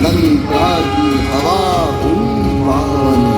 लंका की हवा हुई पावन।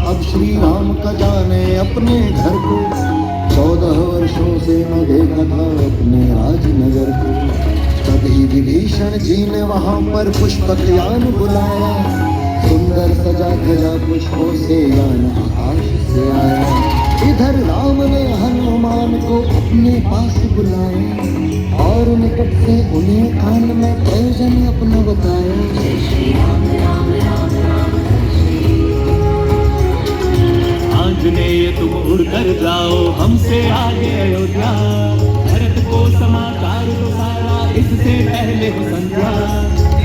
अब श्री राम का जाने अपने घर को, 14 वर्षों से न देखा था अपने राजनगर को। तभी विभीषण जी ने वहां पर पुष्पक यान बुलाया, सुंदर सजा धजा पुष्पों से यान आकाश से आया। इधर राम ने हनुमान को अपने पास बुलाया और निकट से उन्हें कान में प्रयोजन अपना बताया। जय श्री राम राम राम राम आंजनेय तुम उड़कर जाओ हमसे आगे अयोध्या, भरत को समाचार तो सारा इससे पहले हो संध्या।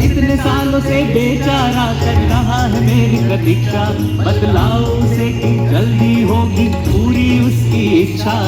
इतने सालों से बेचारा कर रहा है मेरी प्रतीक्षा, बतलाओ उसे कि जल्दी होगी पूरी उसकी इच्छा।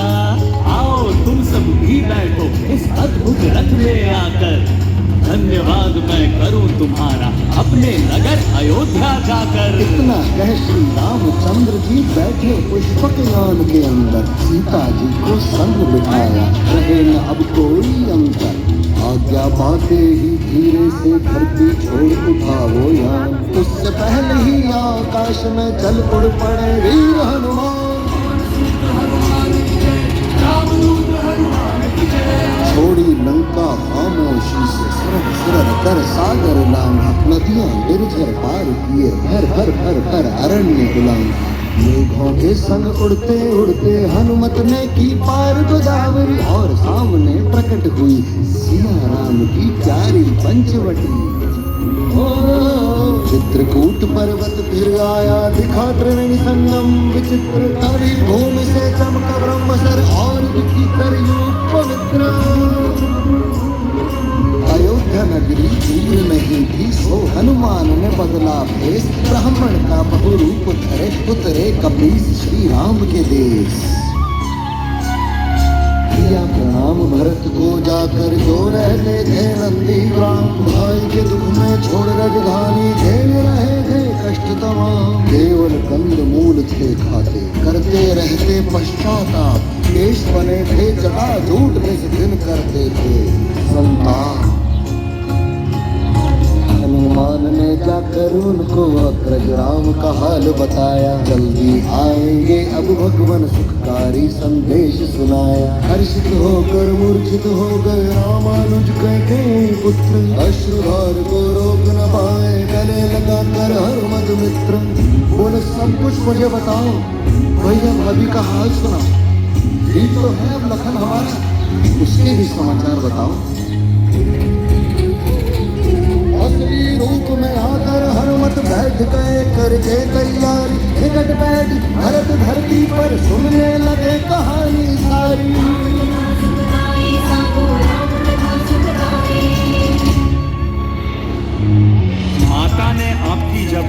आओ तुम सब भी बैठो इस अद्भुत रथ में आकर, धन्यवाद मैं करूं तुम्हारा अपने नगर अयोध्या जाकर। इतना कह श्री रामचंद्र जी बैठे पुष्पक यान के अंदर, सीता जी को संग बिठाया, रहे न अब कोई अंतर। आज्ञा पाते ही धीरे से धरती छोड़ उठा वो यान, उससे पहले ही आकाश में चल उड़ पड़े वीर हनुमान। छोड़ी लंका खामोशी से सरह सरह कर सागर लांघा, नदियां निर्झर पार किए भर भर भर भर अरण्य बुलांघा। मेघों के संग उड़ते उड़ते हनुमत ने की पार गोदावरी, और सामने प्रकट हुई सिया राम की प्यारी पंचवटी। चित्रकूट पर्वत फिर आया दिखा त्रिवेणी संगम विचित्र, तभी भूमि से चमका ब्रह्मसर और दिखी सरयू पवित्र। अयोध्या नगरी दूर नहीं थी, सो हनुमान ने बदला भेष, ब्राह्मण का बहुरूप धरे उतरे कपीस श्री राम के देश। किया प्रणाम भरत को जाकर जो रहते थे नंदी ग्राम, भाई के दुख में छोड़ राजधानी झेल रहे थे कष्ट तमाम। केवल कंद मूल थे खाते करते रहते पश्चाताप, केश बने थे जटाजूट निज दिन करते थे संताप। हनुमान ने जाकर उनको अग्रज राम का हाल बताया, जल्दी आएंगे अब भगवान सुखकारी संदेश सुनाया। हर्षित होकर मूर्छित हो गए रामानुज के पुत्र, अश्रुधार को रोक न पाए गले लगाकर हनुमत मित्र। बोले सब कुछ मुझे बताओ, भैया भाभी का हाल सुना, ठीक तो है अब लखन हमारा, उसके भी समाचार बताओ। असली रूप में आकर हनुमत बैठ गए करके तैयारी, निकट बैठ भरत धरती पर सुनने लगे कहानी सारी। माता ने आपकी जब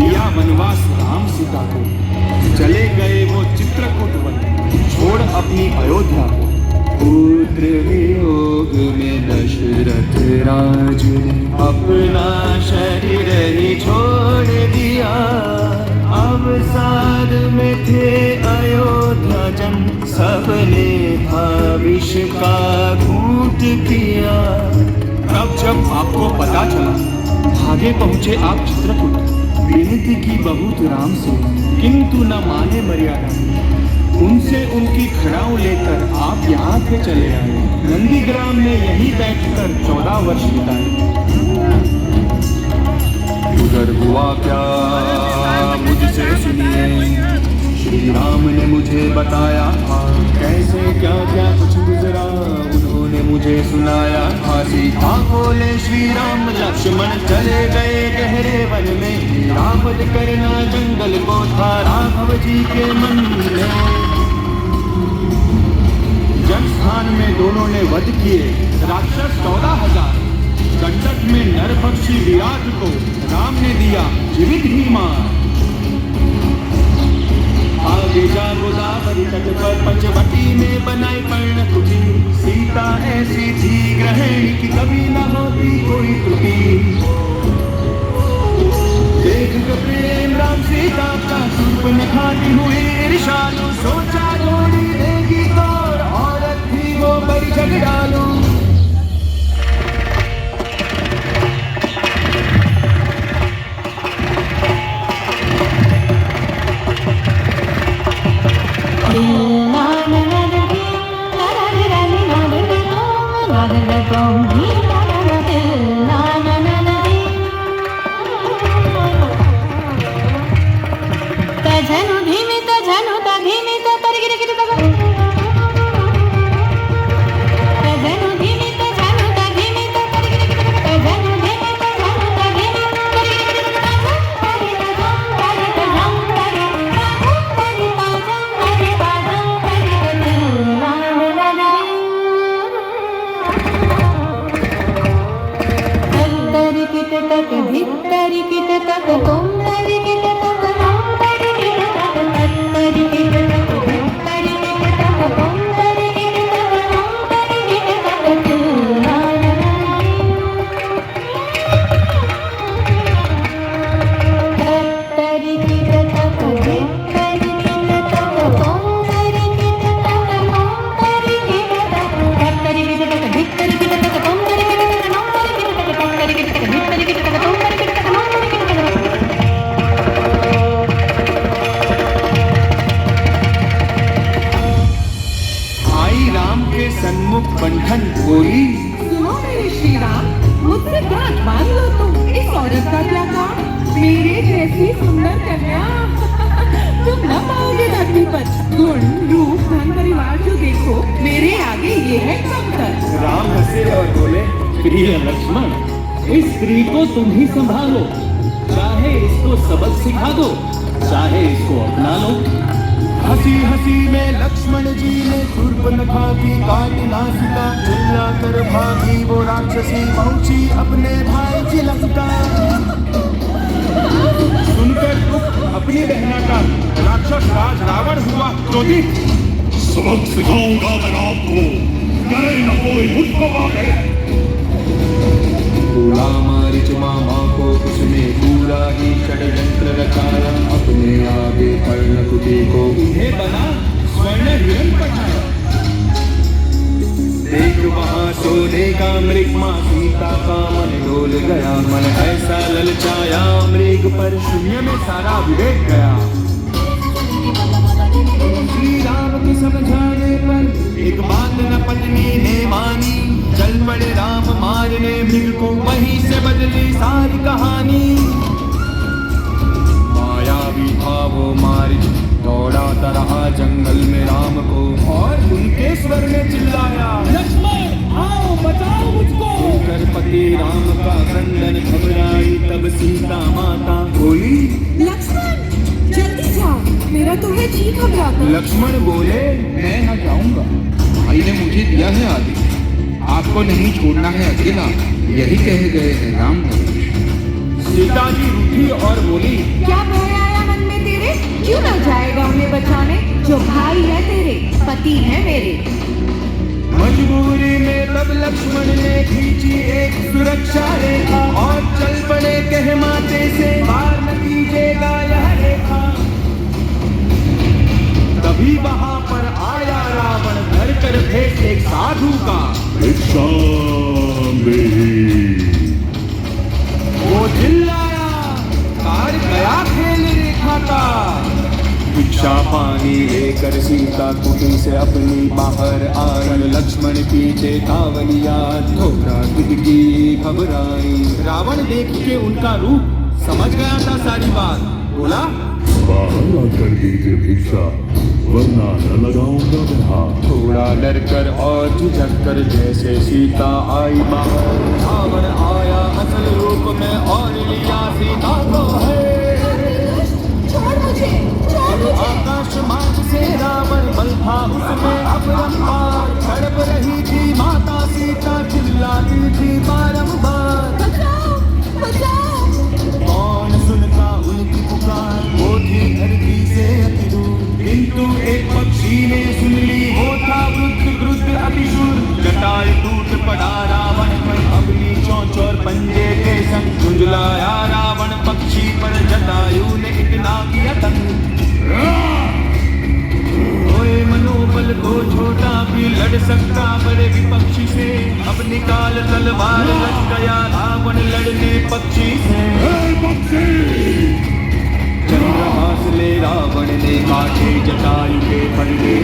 लिया वनवास राम सीता राज ने अपना शरीर ही छोड़ दिया। अवसाद में थे अयोध्या जन, सबने था विष का घूंट पिया। तब जब आपको पता चला, भागे पहुंचे आप चित्रकूट। विनती की बहुत राम से, किंतु न माने मर्यादा। उनसे उनकी खड़ाऊ लेकर आप यहाँ पे चले आए। नंदीग्राम में यहीं बैठकर 14 वर्ष बिताए। उधर हुआ क्या मुझसे सुनिए, श्री राम ने मुझे बताया था। कैसे क्या क्या कुछ गुजरा उन्होंने मुझे सुनाया था। सीता बोले श्री राम लक्ष्मण चले गए गहरे वन में। रावण करना जंगल को था राघव जी के मन में। जनस्थान में दोनों ने वध किए राक्षस 14,000। कंटक में नर पक्षी विराट को राम ने दिया जीवित ही मार। आगे जा गोदावरी तट पर पंचवटी में बनाई पर्णकुटी। सीता ऐसी थी ग्रहणी की कभी न होती कोई त्रुटि। देख के प्रेम राम सीता का रूप न खाती हुई ईर्ष्यालु। सोचा जोड़ी देगी तो औरत थी वो बड़ी झगड़ालू। सन्मुख बंधन बोली। सुनो मेरे श्री राम, मुझसे गांठ बांध लो तुम। इस औरत का क्या काम? मेरे जैसी सुंदर कन्या तुम न पाओगे धरती पर। गुण रूप धन परिवार जो देखो, मेरे आगे ये है कमतर। राम हंसे और बोले, प्रिय लक्ष्मण, इस स्त्री को तुम ही संभालो। चाहे इसको सबक सिखा दो, चाहे इसको अपना लो। हंसी हंसी में लक्ष्मण जी ने शूर्पणखा की काटी नासिका। चिल्ला कर भागी वो राक्षसी पहुंची अपने भाई की लंका। सुनकर दुख अपनी बहना का राक्षस राज रावण हुआ क्रोधित। सबक सिखाऊंगा मैं आपको, करे न कोई मुझको मारे। बोला मारीच मामा को उसने पूरा ही षड्यंत्र रचाया। अपने आगे पर्णकुटी को उन्हें बना स्वर्ण हिरण पठाया। देख वहाँ सोने का मृग माँ सीता का मन डोल गया। मन ऐसा ललचाया मृग पर शून्य में सारा विवेक गया। श्री राम के समझाने पर एक बात न पत्नी ने मानी। चल पड़े राम मारने मृग को, वहीं से बदली सारी कहानी। मायावी था वो मारिच, दौड़ाता रहा जंगल में राम को। और उनके स्वर ने चिल्लाया, लक्ष्मण आओ बचाओ मुझको। कर पति राम का क्रंदन घबराई तब सीता माता बोली, लक्ष्मण जल्दी जाओ, मेरा तुम्हें जी घबराता। लक्ष्मण बोले, मैं न जाऊंगा। भाई ने मुझे दिया है आदेश, आपको नहीं छोड़ना है अकेला, यही कहे गए हैं राम। सीता जी रूठी और बोली, क्या भय आया मन में तेरे? क्यों न जाएगा उन्हें बचाने? जो भाई है तेरे, पति है मेरे। मन मजबूरी में तब लक्ष्मण ने खींची एक सुरक्षा रेखा और चल पड़े कहमाते से पार न कीजिएगा यह रेखा। तभी वहां पर आया रावण धर कर भेष एक साधु का। भिक्षा मेरी। वो चिल्लाया, कार गया खेल रेखा का। भिक्षा पानी लेकर सीता कुटी से अपनी बाहर आकर लक्ष्मण की चेतावनी याद थोड़ा दिखी घबराई। रावण देख के उनका रूप समझ गया था सारी बात। बोला, बाहर आकर दीजिए भिक्षा, वरना न लगाऊंगा मैं हाथ। थोड़ा डर कर और झिझक कर जैसे सीता आई बाहर, रावण आया असल रूप में और लिया सीता को है। छोड़ मुझे, छोड़ मुझे। आकाश मार्ग से रावण बल था उसमें अपरंपार। तड़प रही थी माता सीता, चिल्लाती थी बारंबार। बचाओ, बचाओ। कौन सुनता उनकी पुकार, वो थी धरती से अति दूर। किंतु एक पक्षी ने सुन ली, वो था वृद्ध अतिशूर। जटायु टूट पड़ा रावण पर, अपनी चोंच और पंजे के संग झुंझलाया रावण पक्षी पर। जटायु ने इतना किया तंग, ओए मनोबल को छोटा भी लड़ सकता बड़े विपक्षी से। अब निकाल तलवार, लग गया रावण लड़ने पक्षी से। चंद्रहास ले रावण ने काटे जटायु के फंदे,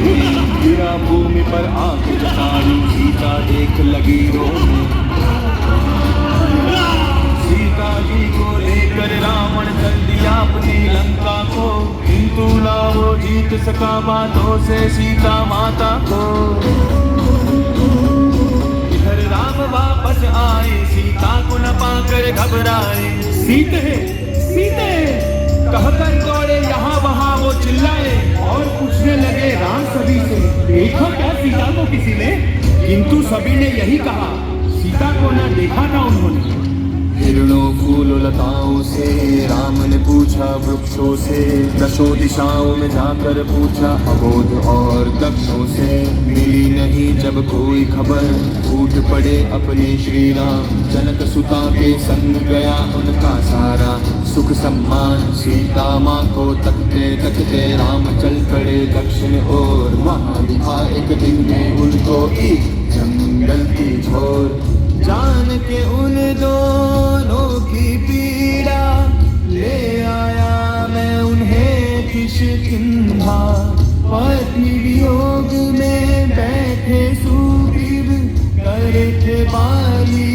गिरा भूमि पर आंख जटायु। सीता देख लगी रोने, सीता जी को लेकर रावण चल दिया अपनी लंका को। किंतु ना वो जीत सका बातों से सीता माता को। इधर राम वापस आए, सीता को न पाकर घबराए। सीते सीते कहकर दौड़े यहाँ वहाँ वो चिल्लाए और पूछने लगे राम सभी से, देखा क्या सीता को किसी ने? किंतु सभी ने यही कहा, सीता को न देखा ना उन्होंने। हिरणों फूलों लताओं से राम ने पूछा, वृक्षों से दशों दिशाओं में जाकर पूछा, अबोध और दक्षों से मिली नहीं जब कोई खबर। उठ पड़े अपने श्री राम, जनक सुता के संग गया उनका सारा सुख सम्मान। सीता माँ को तकते तकते राम चल पड़े दक्षिण ओर। वहाँ दिखा एक दिन में उनको एक जंगल की छोर। जान के उन दोनों की पीड़ा ले आया मैं उन्हें किष्किंधा। पत्नी वियोग में बैठे सुग्रीव, करे थे बाली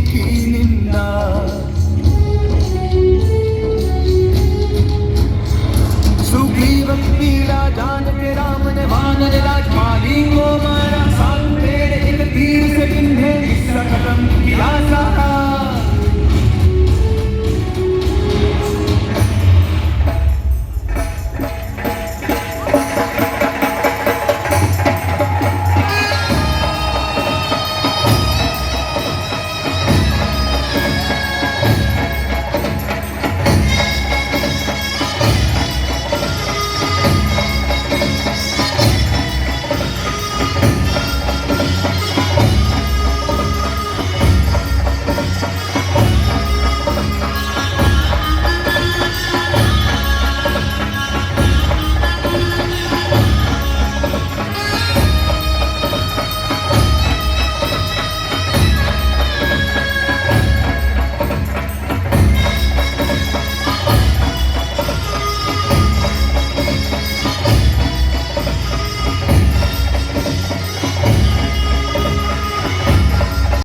की निंदा। सुग्रीव पीड़ा जान के राम ने वानर राज बाली को मारा। सात पेड़ एक तीर से बिंधे, खत्म किया सारा।